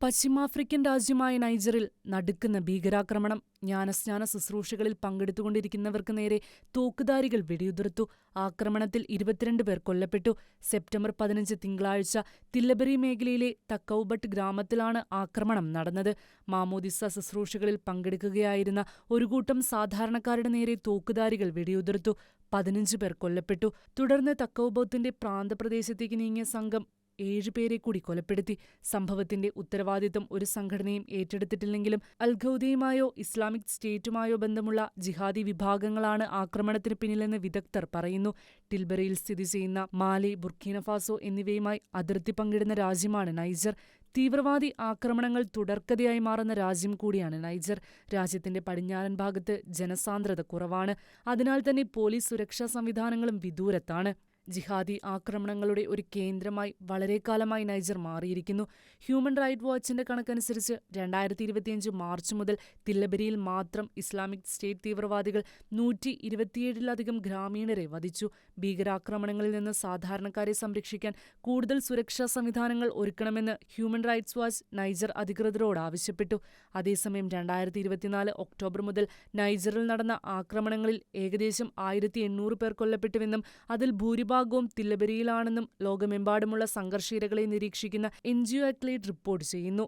പശ്ചിമാഫ്രിക്കൻ രാജ്യമായ നൈജറിൽ നടുക്കുന്ന ഭീകരാക്രമണം. ജ്ഞാനസ്നാന ശുശ്രൂഷകളിൽ പങ്കെടുത്തുകൊണ്ടിരിക്കുന്നവർക്ക് നേരെ തോക്കുധാരികൾ വെടിയുതിർത്തു. ആക്രമണത്തിൽ 22 പേർ കൊല്ലപ്പെട്ടു. സെപ്റ്റംബർ 15 തിങ്കളാഴ്ച തില്ലബരി മേഖലയിലെ തക്കൗബട്ട് ഗ്രാമത്തിലാണ് ആക്രമണം നടന്നത്. മാമോദിസ ശുശ്രൂഷകളിൽ പങ്കെടുക്കുകയായിരുന്ന ഒരു കൂട്ടം സാധാരണക്കാരുടെ നേരെ തോക്കുധാരികൾ വെടിയുതിർത്തു. 15 പേർ കൊല്ലപ്പെട്ടു. തുടർന്ന് തക്കൗബത്തിന്റെ പ്രാന്തപ്രദേശത്തേക്ക് നീങ്ങിയ സംഘം 7 പേരെ കൂടി കൊലപ്പെടുത്തി. സംഭവത്തിന്റെ ഉത്തരവാദിത്തം ഒരു സംഘടനയും ഏറ്റെടുത്തിട്ടില്ലെങ്കിലും അൽ-ഖൗദയുമായോ ഇസ്ലാമിക് സ്റ്റേറ്റുമായോ ബന്ധമുള്ള ജിഹാദി വിഭാഗങ്ങളാണ് ആക്രമണത്തിന് പിന്നിലെന്ന് വിദഗ്ധർ പറയുന്നു. ടിൽബറിയിൽ സ്ഥിതി ചെയ്യുന്ന മാലി, ബുർക്കീനഫാസോ എന്നിവയുമായി അതിർത്തി പങ്കിടുന്ന രാജ്യമാണ് നൈജർ. തീവ്രവാദി ആക്രമണങ്ങൾ തുടർക്കഥയായി മാറുന്ന രാജ്യം കൂടിയാണ് നൈജർ. രാജ്യത്തിന്റെ പടിഞ്ഞാറൻ ഭാഗത്ത് ജനസാന്ദ്രത കുറവാണ്. അതിനാൽ തന്നെ പോലീസ് സുരക്ഷാ സംവിധാനങ്ങളും വിദൂരത്താണ്. ജിഹാദി ആക്രമണങ്ങളുടെ ഒരു കേന്ദ്രമായി വളരെക്കാലമായി നൈജർ മാറിയിരിക്കുന്നു. ഹ്യൂമൻ റൈറ്റ് വാച്ചിന്റെ കണക്കനുസരിച്ച് 2025 മാർച്ച് മുതൽ തില്ലബരിയിൽ മാത്രം ഇസ്ലാമിക് സ്റ്റേറ്റ് തീവ്രവാദികൾ 127-ലധികം ഗ്രാമീണരെ വധിച്ചു. ഭീകരാക്രമണങ്ങളിൽ നിന്ന് സാധാരണക്കാരെ സംരക്ഷിക്കാൻ കൂടുതൽ സുരക്ഷാ സംവിധാനങ്ങൾ ഒരുക്കണമെന്ന് ഹ്യൂമൻ റൈറ്റ്സ് വാച്ച് നൈജർ അധികൃതരോട് ആവശ്യപ്പെട്ടു. അതേസമയം 2024 ഒക്ടോബർ മുതൽ നൈജറിൽ നടന്ന ആക്രമണങ്ങളിൽ ഏകദേശം 1800 പേർ കൊല്ലപ്പെട്ടുവെന്നും അതിൽ ഭൂരിഭാഗവും തില്ലബരിയിലാണെന്നും ലോകമെമ്പാടുമുള്ള സംഘർഷ ഇരകളെ നിരീക്ഷിക്കുന്ന NGO അക്ലേഡ് റിപ്പോർട്ട് ചെയ്യുന്നു.